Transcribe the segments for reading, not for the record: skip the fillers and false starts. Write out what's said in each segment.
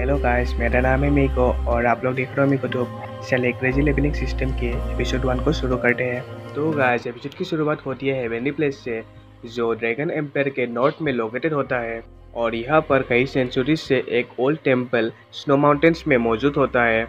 Hello guys, मेरा नाम है मीको और आप लोग देख रहे हो मीको ट्यूब। चलिए क्रेजी लेवलिंग सिस्टम के एपिसोड 1 को शुरू करते हैं। तो गाइस, एपिसोड की शुरुआत होती है हेवनली प्लेस से, जो ड्रैगन एम्पायर के नॉर्थ में लोकेटेड होता है। और यहाँ पर कई सेंचुरीज से एक ओल्ड टेम्पल स्नो माउंटेन्स में मौजूद होता है।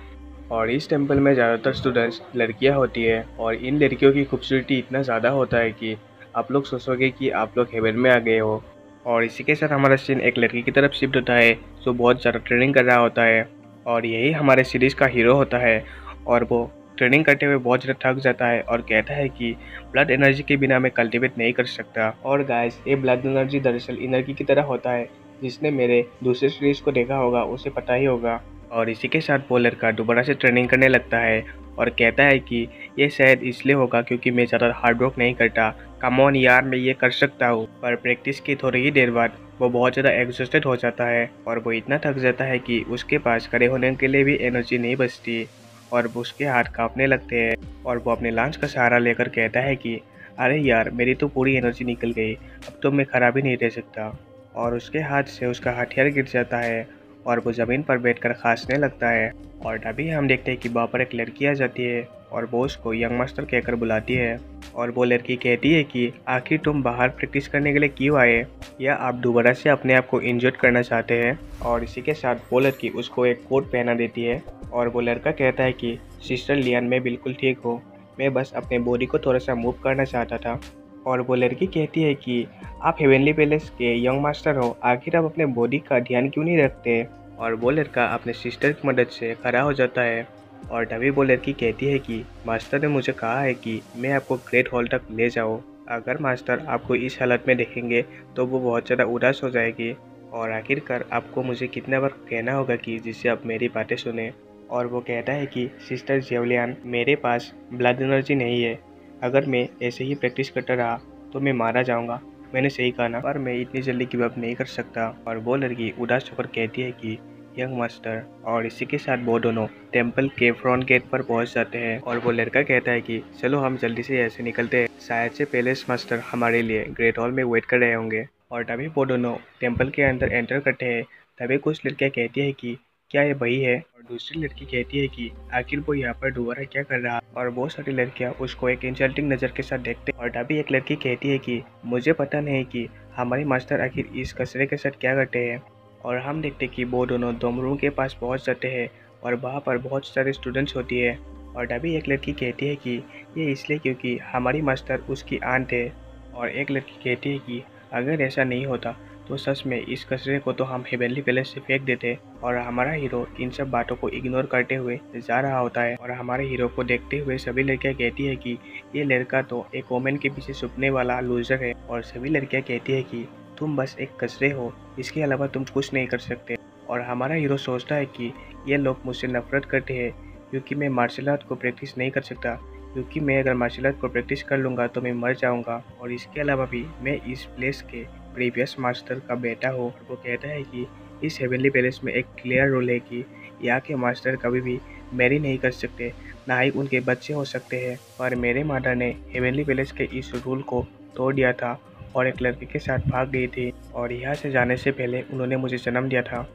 और इस टेम्पल में ज़्यादातर स्टूडेंट्स लड़कियाँ होती है और इन लड़कियों की खूबसूरती इतना ज़्यादा होता है कि आप लोग सोचोगे कि आप लोग हेवन में आ गए हो। और इसी के साथ हमारा सीन एक लड़की की तरफ शिफ्ट होता है जो बहुत ज़्यादा ट्रेनिंग कर रहा होता है। और यही हमारे सीरीज़ का हीरो होता है। और वो ट्रेनिंग करते हुए बहुत ज़्यादा थक जाता है और कहता है कि ब्लड एनर्जी के बिना मैं कल्टिवेट नहीं कर सकता। और गाइस, ये ब्लड एनर्जी दरअसल एनर्जी की तरह होता है। जिसने मेरे दूसरे सीरीज़ को देखा होगा उसे पता ही होगा। और इसी के साथ वो लड़का दोबारा से ट्रेनिंग करने लगता है और कहता है कि ये शायद इसलिए होगा क्योंकि मैं ज़्यादा हार्ड वर्क नहीं करता। कम ऑन यार, मैं ये कर सकता हूँ। पर प्रैक्टिस की थोड़ी ही देर बाद वो बहुत ज़्यादा एग्जॉस्टेड हो जाता है और वो इतना थक जाता है कि उसके पास खड़े होने के लिए भी एनर्जी नहीं बचती। और वो उसके हाथ कांपने लगते हैं और वो अपने लांच का सहारा लेकर कहता है कि अरे यार, मेरी तो पूरी एनर्जी निकल गई, अब तो मैं खड़ा भी नहीं रह सकता। और उसके हाथ से उसका हथियार गिर जाता है और वो ज़मीन पर बैठकर खांसने लगता है। और तभी हम देखते हैं कि वहाँ पर एक लड़की आ जाती है और वो उसको यंग मास्टर कहकर बुलाती है। और वो लड़की कहती है कि आखिर तुम बाहर प्रैक्टिस करने के लिए क्यों आए, या आप दोबारा से अपने आप को इंजर्ड करना चाहते हैं। और इसी के साथ वो लड़की उसको एक कोट पहना देती है और वो लड़का कहता है कि सिस्टर लियान, मैं बिल्कुल ठीक हूँ, मैं बस अपने बॉडी को थोड़ा सा मूव करना चाहता था। और वो लड़की कहती है कि आप हेवनली पैलेस के यंग मास्टर हो, आखिर आप अपने बॉडी का ध्यान क्यों नहीं रखते। और वो लड़का अपने सिस्टर की मदद से खड़ा हो जाता है। और तभी वो लड़की कहती है कि मास्टर ने मुझे कहा है कि मैं आपको ग्रेट हॉल तक ले जाऊँ। अगर मास्टर आपको इस हालत में देखेंगे तो वो बहुत ज़्यादा उदास हो जाएगी। और आखिरकार आपको मुझे कितना बार कहना होगा कि जिससे आप मेरी बातें सुने। और वो कहता है कि सिस्टर जेवलियान, मेरे पास ब्लड एनर्जी नहीं है, अगर मैं ऐसे ही प्रैक्टिस करता रहा तो मैं मारा जाऊंगा। मैंने सही कहा ना, पर मैं इतनी जल्दी गिव अप नहीं कर सकता। और वो लड़की उदास होकर कहती है कि यंग मास्टर। और इसी के साथ वो दोनों टेंपल के फ्रंट गेट पर पहुंच जाते हैं और वो लड़का कहता है कि चलो हम जल्दी से ऐसे निकलते हैं, शायद से पैलेस मास्टर हमारे लिए ग्रेट हॉल में वेट कर रहे होंगे। और तभी वो दोनों टेंपल के अंदर एंटर करते हैं। तभी कुछ लड़कियां कहती है कि क्या ये वही है, और दूसरी लड़की कहती है कि आखिर वो यहाँ पर दोबारा क्या कर रहा है। और बहुत सारी लड़कियां उसको एक इंसल्टिंग नज़र के साथ देखते हैं। और तभी एक लड़की कहती है कि मुझे पता नहीं कि हमारी मास्टर आखिर इस कचरे के साथ क्या करते हैं। और हम देखते कि वो दोनों डॉर्म रूम के पास पहुंच जाते हैं और वहाँ पर बहुत सारे स्टूडेंट्स होती है। और तभी एक लड़की कहती है कि ये इसलिए क्योंकि हमारी मास्टर उसकी आंट है। और एक लड़की कहती है कि अगर ऐसा नहीं होता तो सच में इस कचरे को तो हम हेवनली पैलेस से फेंक देते। और हमारा हीरो इन सब बातों को इग्नोर करते हुए जा रहा होता है। और हमारे हीरो को देखते हुए सभी लड़कियां कहती है कि ये लड़का तो एक वोमेन के पीछे छुपने वाला लूजर है। और सभी लड़कियां कहती है कि तुम बस एक कचरे हो, इसके अलावा तुम कुछ नहीं कर सकते। और हमारा हीरो सोचता है कि ये लोग मुझसे नफरत करते हैं क्योंकि मैं मार्शल आर्ट को प्रैक्टिस नहीं कर सकता, क्योंकि मैं अगर मार्शल आर्ट को प्रैक्टिस कर लूँगा तो मैं मर जाऊँगा। और इसके अलावा भी मैं इस प्लेस के प्रीवियस मास्टर का बेटा हूँ। वो कहता है कि इस हेवनली पैलेस में एक क्लियर रूल है कि यहाँ के मास्टर कभी भी मैरी नहीं कर सकते, ना ही उनके बच्चे हो सकते हैं। पर मेरे माता ने हेवनली पैलेस के इस रूल को तोड़ दिया था और एक लड़के के साथ भाग गई थी, और यहाँ से जाने से पहले उन्होंने मुझे जन्म दिया था।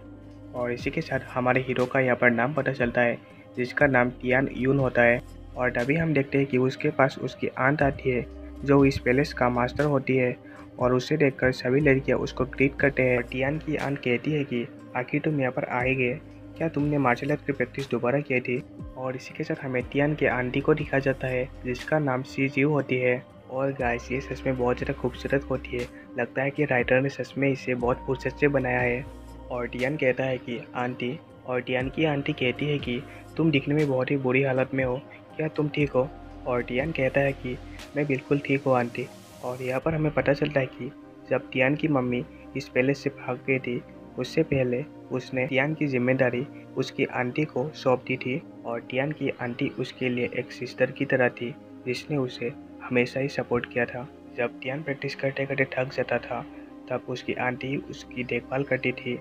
और इसी के साथ हमारे हीरो का यहाँ पर नाम पता चलता है, जिसका नाम टियान यून होता है। और तभी हम देखते हैं कि उसके पास उसकी आंट आती है जो इस पैलेस का मास्टर होती है। और उसे देखकर सभी लड़कियां उसको ग्रीट करते हैं। टियान की आंट कहती है कि आखिर तुम यहाँ पर आए गए, क्या तुमने मार्शल आर्ट की प्रैक्टिस दोबारा की थी। और इसी के साथ हमें टियान के आंटी को दिखा जाता है जिसका नाम सी जीव होती है। और गाइस, ये सच में बहुत ज़्यादा खूबसूरत होती है, लगता है कि राइटर ने सच में इसे बहुत फुर्सत से बनाया है। और टियान कहता है कि आंटी। और टियान की आंटी कहती है कि तुम दिखने में बहुत ही बुरी हालत में हो, क्या तुम ठीक हो। और टियान कहता है कि मैं बिल्कुल ठीक हूँ आंटी। और यहाँ पर हमें पता चलता है कि जब टियान की मम्मी इस पैलेस से भाग गई थी, उससे पहले उसने टियान की जिम्मेदारी उसकी आंटी को सौंप दी थी। और टियान की आंटी उसके लिए एक सिस्टर की तरह थी जिसने उसे हमेशा ही सपोर्ट किया था। जब टियान प्रैक्टिस करते करते थक जाता था तब उसकी आंटी उसकी देखभाल करती थी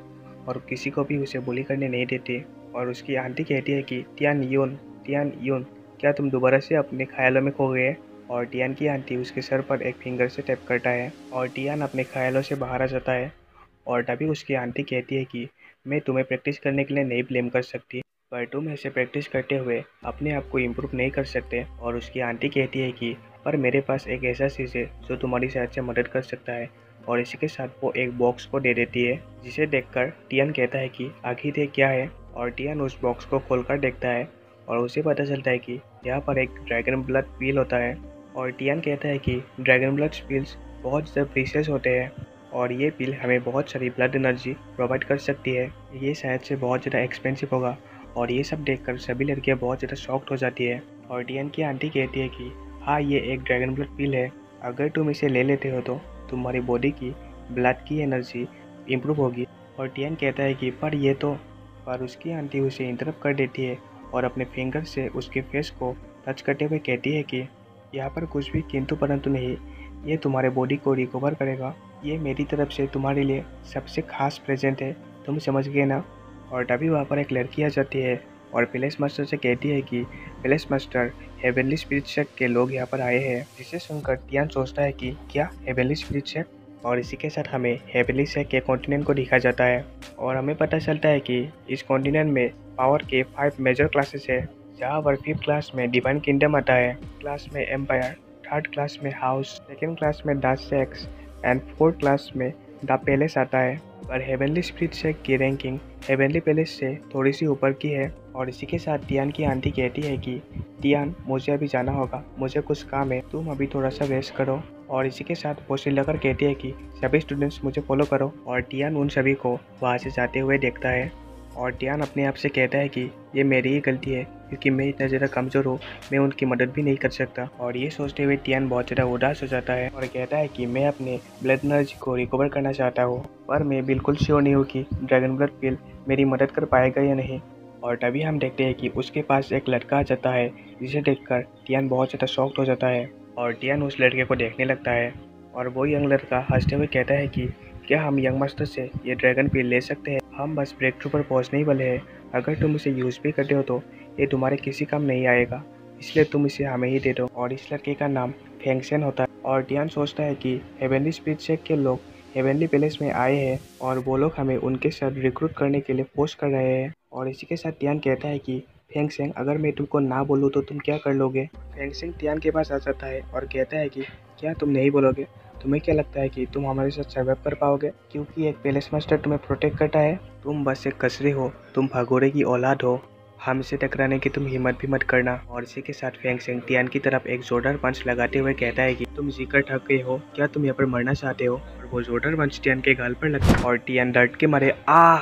और किसी को भी उसे बुली करने नहीं देती। और उसकी आंटी कहती है कि टियान यून, क्या तुम दोबारा से अपने ख्यालों में खो गए। और टियान की आंटी उसके सर पर एक फिंगर से टैप करता है और टियान अपने ख्यालों से बाहर आ जाता है। और तभी उसकी आंटी कहती है कि मैं तुम्हें प्रैक्टिस करने के लिए नहीं ब्लेम कर सकती, पर तुम ऐसे प्रैक्टिस करते हुए अपने आप को इम्प्रूव नहीं कर सकते। और उसकी आंटी कहती है कि पर मेरे पास एक ऐसा चीज़ है जो तुम्हारी शायद से मदद कर सकता है। और इसी के साथ वो एक बॉक्स को दे देती है, जिसे देखकर टियान कहता है कि आखिर ये क्या है। और टियान उस बॉक्स को खोलकर देखता है और उसे पता चलता है कि यहाँ पर एक ड्रैगन ब्लड पील होता है। और टियान कहता है कि ड्रैगन ब्लड पील्स बहुत ज़्यादा प्रीशियस होते हैं और ये पील हमें बहुत सारी ब्लड एनर्जी प्रोवाइड कर सकती है। ये शायद से बहुत ज़्यादा एक्सपेंसिव होगा। और ये सब देखकर सभी लड़कियां बहुत ज़्यादा शॉक्ड हो जाती है। और टियान की आंटी कहती है कि हाँ, ये एक ड्रैगन ब्लड पील है, अगर तुम इसे ले लेते हो तो तुम्हारी बॉडी की ब्लड की एनर्जी इम्प्रूव होगी। और टियान कहता है कि पर उसकी आंटी उसे इंटरप्ट कर देती है और अपने फिंगर से उसके फेस को टच करते हुए कहती है कि यहाँ पर कुछ भी किंतु परंतु नहीं, ये तुम्हारे बॉडी को रिकवर करेगा। ये मेरी तरफ से तुम्हारे लिए सबसे खास प्रेजेंट है, तुम समझ गए ना। और तभी वहाँ पर एक लड़की आ जाती है और प्लेस मास्टर से कहती है कि place master, heavenly spirit shake के लोग यहाँ पर आए हैं। जिसे सुनकर टियान सोचता है कि क्या हेवनली स्पिरिट शेक। और इसी के साथ हमें हेवनली शेक के कॉन्टिनेंट को दिखा जाता है और हमें पता चलता है कि इस कॉन्टिनेंट में पावर के 5 मेजर क्लासेस है, जहाँ पर 5th क्लास में डिवाइन किंगडम आता है, क्लास में एम्पायर, 3rd क्लास में हाउस, 2nd क्लास में the sex and 4th class में द पैलेस आता है। पर हेवनली स्पिरिट शेक की रैंकिंग हेवनली पैलेस से थोड़ी सी ऊपर की है। और इसी के साथ टियान की आंटी कहती है कि टियान, मुझे अभी जाना होगा, मुझे कुछ काम है, तुम अभी थोड़ा सा रेस्ट करो। और इसी के साथ वो चिल्लाकर कहती है कि सभी स्टूडेंट्स मुझे फॉलो करो। और टियान उन सभी को वहाँ से जाते हुए देखता है और टियान अपने आप से कहता है कि ये मेरी ही गलती है, क्योंकि मैं इतना ज़्यादा कमज़ोर हूँ, मैं उनकी मदद भी नहीं कर सकता। और ये सोचते हुए टियान बहुत ज़्यादा उदास हो जाता है और कहता है कि मैं अपने ब्लड एनर्जी को रिकवर करना चाहता हूँ, पर मैं बिल्कुल श्योर नहीं हूँ कि ड्रैगन ब्लड पिल मेरी मदद कर पाएगा या नहीं। और तभी हम देखते हैं कि उसके पास एक लड़का आ जाता है, जिसे देखकर टियान बहुत ज़्यादा शॉक्ड हो जाता है। और टियान उस लड़के को देखने लगता है और वो यंग लड़का हंसते हुए कहता है कि क्या हम यंग मास्टर से ये ड्रैगन पिल ले सकते हैं? हम बस ब्रेक थ्रू पर पहुँचने ही वाले हैं, अगर तुम इसे यूज़ भी करते हो तो ये तुम्हारे किसी काम नहीं आएगा, इसलिए तुम इसे हमें ही दे दो। और इस लड़के का नाम फेंगसेन होता है। और टियान सोचता है कि हेवनली स्पिरिट शेक के लोग हेवनली पैलेस में आए हैं और वो लोग हमें उनके साथ रिक्रूट करने के लिए फोर्स कर रहे हैं। और इसी के साथ टियान कहता है कि फेंगसेन, अगर मैं तुमको ना बोलूँ तो तुम क्या कर लोगे? फेंगसेन टियान के पास आ जाता है और कहता है कि क्या तुम नहीं बोलोगे? तुम्हें क्या लगता है कि तुम हमारे साथ सर्वाइव कर पाओगे, क्योंकि एक पैलेस मास्टर तुम्हें प्रोटेक्ट करता है? तुम बस एक कचरे हो, तुम भगोड़े की औलाद हो, हमसे टकराने की तुम हिम्मत भी मत करना। और इसी के साथ फेंगसेन टियान की तरफ एक जोरदार पंच लगाते हुए कहता है कि तुम जीकर थक गए हो, क्या तुम यहाँ पर मरना चाहते हो? और वो जोरदार पंच टियान के गाल पर लगता है और टियान डर के मारे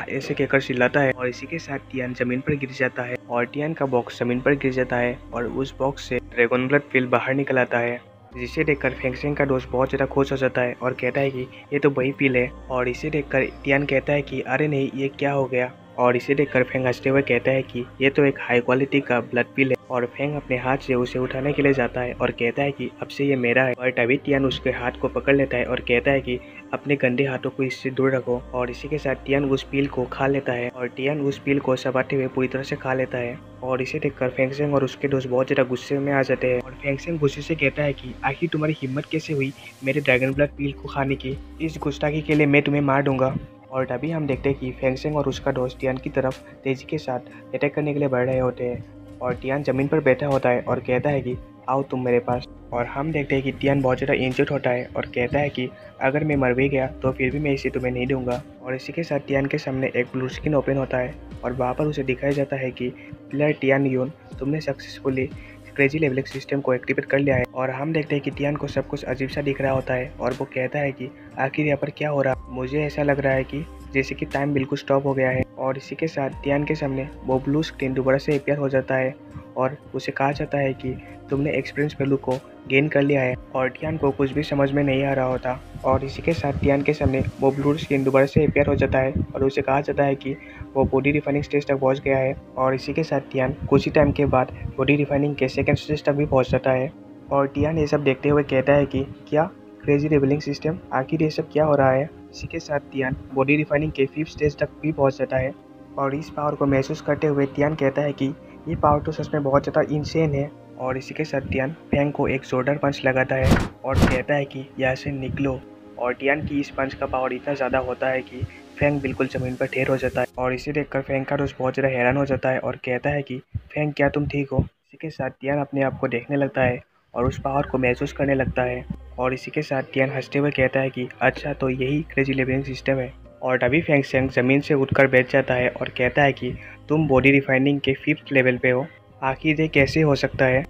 ऐसे कहकर चिल्लाता है। और इसी के साथ टियान जमीन पर गिर जाता है और टियान का बॉक्स जमीन पर गिर जाता है और उस बॉक्स से ड्रैगन ब्लड पिल बाहर निकल आता है, जिसे देखकर फेंगसेन का दोस्त बहुत ज़्यादा खुश हो जाता है और कहता है कि ये तो वही पिल है। और इसे देखकर टियान कहता है कि अरे नहीं, ये क्या हो गया? और इसे देखकर फेंग हंसते हुए कहता है कि ये तो एक हाई क्वालिटी का ब्लड पिल है। और फेंग अपने हाथ से उसे उठाने के लिए जाता है और कहता है कि अब से ये मेरा है। और तभी टियान उसके हाथ को पकड़ लेता है और कहता है कि अपने गंदे हाथों को इससे दूर रखो। और इसी के साथ टियान उस पिल को खा लेता है और टियान उस पिल को चबाते हुए पूरी तरह से खा लेता है। और इसे देखकर फेंगसेन और उसके दोस्त बहुत ज़्यादा गुस्से में आ जाते हैं और फेंगसेन गुस्से से कहता है कि आखिर तुम्हारी हिम्मत कैसे हुई मेरे ड्रैगन ब्लड पिल को खाने की? इस गुस्ताखी के लिए मैं तुम्हें मार दूंगा। और तभी हम देखते हैं कि फेंगसेन और उसका दोस्त टियान की तरफ तेजी के साथ अटैक करने के लिए बढ़ रहे होते हैं। और टियान जमीन पर बैठा होता है और कहता है कि आओ तुम मेरे पास। और हम देखते हैं कि टियान बहुत ज़्यादा इंजर्ड होता है और कहता है कि अगर मैं मर भी गया तो फिर भी मैं इसे तुम्हें नहीं दूंगा। और इसी के साथ टियान के सामने एक ब्लू स्क्रीन ओपन होता है और वहाँ पर उसे दिखाया जाता है कि प्लेयर टियान यून, तुमने सक्सेसफुली क्रेजी लेवलिंग सिस्टम को एक्टिवेट कर लिया है। और हम देखते हैं कि टियान को सब कुछ अजीब सा दिख रहा होता है और वो कहता है कि आखिर यहाँ पर क्या हो रहा? मुझे ऐसा लग रहा है कि जैसे कि टाइम बिल्कुल स्टॉप हो गया है। और इसी के साथ टियान के सामने वो ब्लू स्क्रीन दोबारा से अपीयर हो जाता है और उसे कहा जाता है कि तुमने एक्सपीरियंस वैल्यू को गेन कर लिया है। और टियान को कुछ भी समझ में नहीं आ रहा होता। और इसी के साथ टियान के सामने वो ब्लू स्क्रीन दोबारा से अपीयर हो जाता है और उसे कहा जाता है कि वो बॉडी रिफाइनिंग स्टेज तक पहुंच गया है। और इसी के साथ टियान कुछ ही टाइम के बाद बॉडी रिफाइनिंग के सेकंड स्टेज तक भी पहुंच जाता है। और टियान ये सब देखते हुए कहता है कि क्या क्रेजी लेवलिंग सिस्टम, आखिर ये सब क्या हो रहा है? इसी के साथ टियान बॉडी रिफाइनिंग के 5th स्टेज तक भी पहुंच जाता है। और इस पावर को महसूस करते हुए टियान कहता है कि ये पावर तो सच में बहुत ज़्यादा इंसेन है। और इसी के साथ टियान फेंग को एक जोरदार पंच लगाता है और कहता है कि यहाँ से निकलो। और टियान की इस पंच का पावर इतना ज़्यादा होता है कि फेंग बिल्कुल ज़मीन पर ढेर हो जाता है और इसे देखकर फेंग का दोस्त बहुत ज़्यादा हैरान हो जाता है और कहता है कि फेंग क्या तुम ठीक हो। इसी के साथ टियान अपने आप को देखने लगता है और उस पावर को महसूस करने लगता है और इसी के साथ टियान हंसते हुए कहता है कि अच्छा तो यही क्रेजी लेवलिंग सिस्टम है। और तभी फेंग सेंग ज़मीन से उठकर बैठ जाता है और कहता है कि तुम बॉडी रिफाइनिंग के 5th लेवल पे हो, आखिर ये कैसे हो सकता है।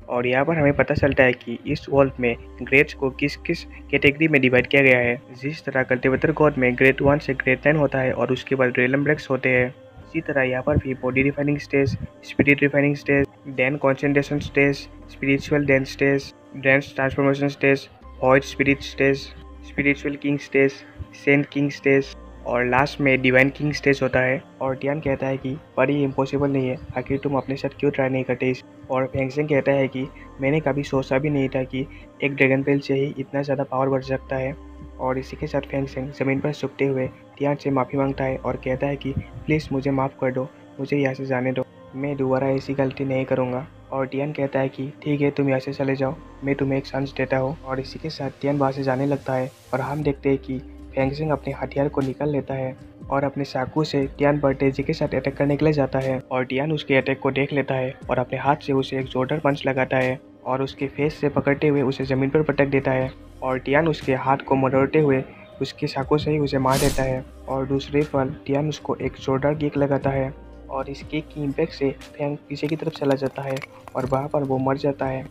और यहाँ पर हमें पता चलता है कि इस वर्ल्ड में ग्रेड्स को किस किस कैटेगरी में डिवाइड किया गया है। जिस तरह कल्टिवेटर गॉड में ग्रेड 1 से ग्रेड 10 होता है और उसके बाद रेलम ब्रेक्स होते हैं, इसी तरह यहाँ पर भी body refining stage, spirit refining stage, dan concentration stage, spiritual dan stage, dance transformation stage, void spirit stage, spiritual king stage, saint king stage और लास्ट में डिवाइन किंग स्टेज होता है। और टियान कहता है कि पर ये इम्पॉसिबल नहीं है, आखिर तुम अपने साथ क्यों ट्राई नहीं करते इस। और फेंगसेंग कहता है कि मैंने कभी सोचा भी नहीं था कि एक ड्रैगन पेल से ही इतना ज़्यादा पावर बढ़ सकता है। और इसी के साथ फेंगसेंग ज़मीन पर झुकते हुए टियान से माफ़ी मांगता है और कहता है कि प्लीज़ मुझे माफ़ कर दो, मुझे यहाँ से जाने दो, मैं दोबारा ऐसी गलती नहीं करूँगा। और टियान कहता है कि ठीक है तुम यहाँ से चले जाओ, मैं तुम्हें एक चांस देता हूँ। और इसी के साथ टियान वहाँ से जाने लगता है और हम देखते हैं कि फेंगसेंग अपने हथियार को निकाल लेता है और अपने चाकू से टियान पर तेजी के साथ अटैक करने के लिए जाता है। और टियान उसके अटैक को देख लेता है और अपने हाथ से उसे एक जोरदार पंच लगाता है और उसके फेस से पकड़ते हुए उसे ज़मीन पर पटक देता है। और टियान उसके हाथ को मरोड़ते हुए उसके चाकू से ही उसे मार देता है और दूसरे पल टियान उसको एक जोरदार किक लगाता है और इस किक की इम्पैक्ट से फेंग पीछे की तरफ चला जाता है और वहाँ पर वो मर जाता है।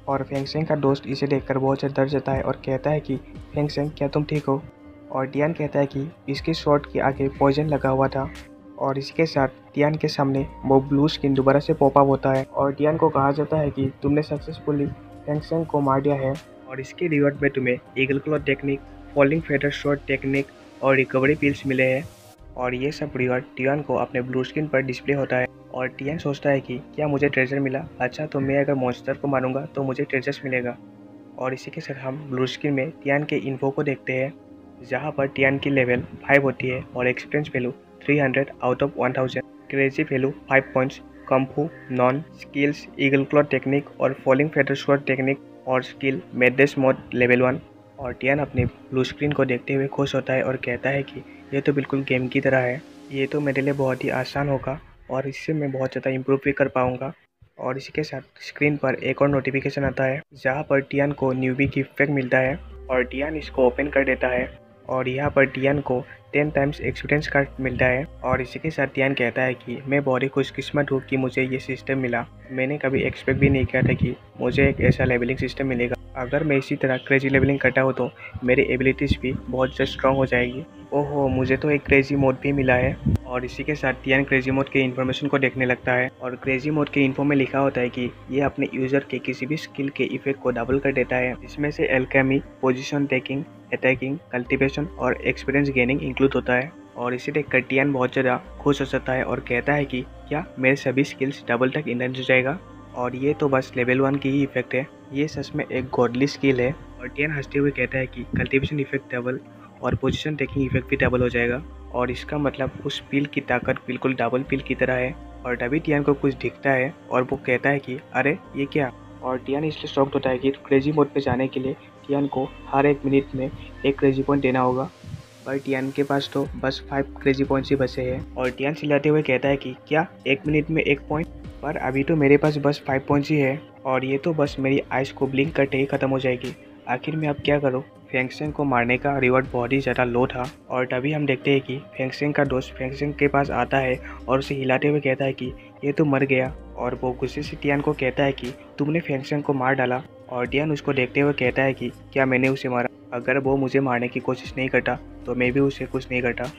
और फेंगसेंग का दोस्त इसे देखकर बहुत ज़्यादा डर जाता है और कहता है कि फेंगसेंग क्या तुम ठीक हो। और टियान कहता है कि इसके शॉट के आगे पॉइजन लगा हुआ था। और इसके साथ टियान के सामने वो ब्लू स्किन दोबारा से पॉप अप होता है और टियान को कहा जाता है कि तुमने सक्सेसफुली फेंगसेंग को मार दिया है और इसके रिवॉर्ड में तुम्हें eagle claw technique, falling feather shot technique और रिकवरी पिल्स मिले हैं। और ये सब रिवॉर्ड टियान को अपने ब्लू स्किन पर डिस्प्ले होता है और टियान सोचता है कि क्या मुझे ट्रेजर मिला, अच्छा तो मैं अगर मॉन्स्टर को मारूंगा तो मुझे ट्रेजर्स मिलेगा। और इसी के साथ हम ब्लू स्किन में टियान के इन्फो को देखते हैं, जहाँ पर टियान की लेवल 5 होती है और experience value 300 out of 1000, crazy value 5 points, कम्फू, non skills, eagle claw technique और फॉलिंग फेदर शॉट टेक्निक और स्किल मेडेस मोड लेवल 1। और टियान अपने ब्लू स्क्रीन को देखते हुए खुश होता है और कहता है कि ये तो बिल्कुल गेम की तरह है, ये तो मेरे लिए बहुत ही आसान होगा और इससे मैं बहुत ज़्यादा इम्प्रूव भी कर पाऊँगा। और इसी के साथ स्क्रीन पर एक और नोटिफिकेशन आता है, जहाँ पर टियान को न्यूबी गिफ्ट पैक मिलता है और टियान इसको ओपन कर देता है और यहाँ पर टियान को 10 टाइम्स एक्सपीरियंस कार्ड मिलता है। और इसी के साथ टियान कहता है कि मैं बहुत ही खुशकिस्मत हूँ कि मुझे ये सिस्टम मिला, मैंने कभी एक्सपेक्ट भी नहीं किया था कि मुझे एक ऐसा लेवलिंग सिस्टम मिलेगा। अगर मैं इसी तरह क्रेजी लेवलिंग करता हूँ तो मेरी एबिलिटीज़ भी बहुत ज़्यादा स्ट्रॉन्ग हो जाएगी। ओहो, मुझे तो एक क्रेजी मोड भी मिला है। और इसी के साथ टियान क्रेजी मोड के इन्फॉर्मेशन को देखने लगता है और क्रेजी मोड के इन्फो में लिखा होता है कि ये अपने यूज़र के किसी भी स्किल के इफेक्ट को डबल कर देता है, जिसमें से alchemy, position taking, attacking, cultivation और एक्सपीरियंस गेनिंग इंक्लूड होता है। और इसे देखकर टियान बहुत ज़्यादा खुश हो जाता है और कहता है कि क्या मेरे सभी स्किल्स डबल तक इनहेंस हो जाएगा। और ये तो बस लेवल 1 की ही इफेक्ट है, ये सच में एक गॉडली स्किल है। और टियान हंसते हुए कहता है कि कल्टीवेशन इफेक्ट डबल और पोजीशन टेकिंग इफेक्ट भी डबल हो जाएगा और इसका मतलब उस पील की ताकत बिल्कुल डबल पील की तरह है। और तभी टियान को कुछ दिखता है और वो कहता है कि अरे ये क्या। और टियान इसलिए शॉक्ड होता है कि क्रेजी मोड पे जाने के लिए टियान को हर 1 मिनट में एक क्रेजी पॉइंट देना होगा, पर टियान के पास तो बस 5 क्रेजी पॉइंट्स ही बचे हैं। और टियान चिल्लाते हुए कहता है कि क्या 1 मिनट में 1 पॉइंट, पर अभी तो मेरे पास बस 5 पॉइंट्स ही है और ये तो बस मेरी आइस को ब्लिंक करते ही ख़त्म हो जाएगी, आखिर मैं अब क्या करूँ। फेंगसेंग को मारने का रिवॉर्ड बहुत ही ज़्यादा लो था और तभी हम देखते हैं कि फेंगसेंग का दोस्त फेंगसेंग के पास आता है और उसे हिलाते हुए कहता है कि ये तो मर गया। और वो गुस्से से टियान को कहता है कि तुमने फेंगसेंग को मार डाला। और टियान उसको देखते हुए कहता है कि क्या मैंने उसे मारा, अगर वो मुझे मारने की कोशिश नहीं करता तो मैं भी उसे कुछ नहीं करता।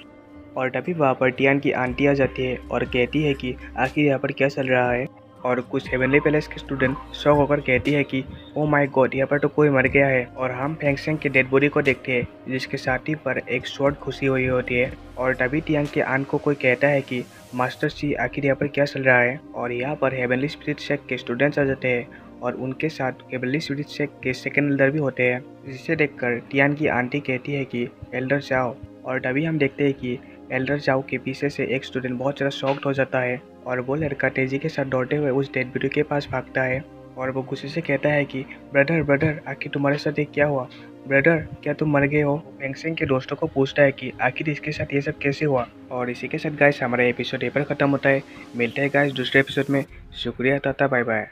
और तभी वहाँ पर टियान की आंटी आ जाती है और कहती है कि आखिर यहाँ पर क्या चल रहा है। और कुछ हेवनली पैलेस के स्टूडेंट शॉक होकर कहती है कि ओ माय गॉड, यहाँ पर तो कोई मर गया है। और हम फेंगसेंग के डेड बॉडी को देखते हैं, जिसके छाती पर एक शॉट घुसी हुई होती है। और तभी टियान के आंट को कोई कहता है कि मास्टर जी आखिर यहाँ पर क्या चल रहा है। और यहाँ पर हेवनली स्पिरिट शेक के स्टूडेंट्स आ जाते हैं और उनके साथ हेवनली स्पिरिट शेक के सेकेंड एल्डर भी होते हैं, जिसे देखकर टियान की आंटी कहती है कि एल्डर जाओ। और तभी हम देखते हैं कि एल्डर जाओ के पीछे से एक स्टूडेंट बहुत ज़्यादा शॉक्ड हो जाता है और वो लड़का तेजी के साथ दौड़ते हुए उस डेड बॉडी के पास भागता है और वो गुस्से से कहता है कि ब्रदर ब्रदर आखिर तुम्हारे साथ ये क्या हुआ, ब्रदर क्या तुम मर गए हो। फेंगसेंग के दोस्तों को पूछता है कि आखिर इसके साथ ये सब कैसे हुआ। और इसी के साथ गाइस हमारा एपिसोड यहीं पर खत्म होता है। मिलते हैं गाइस दूसरे एपिसोड में। शुक्रिया, टाटा, बाय बाय।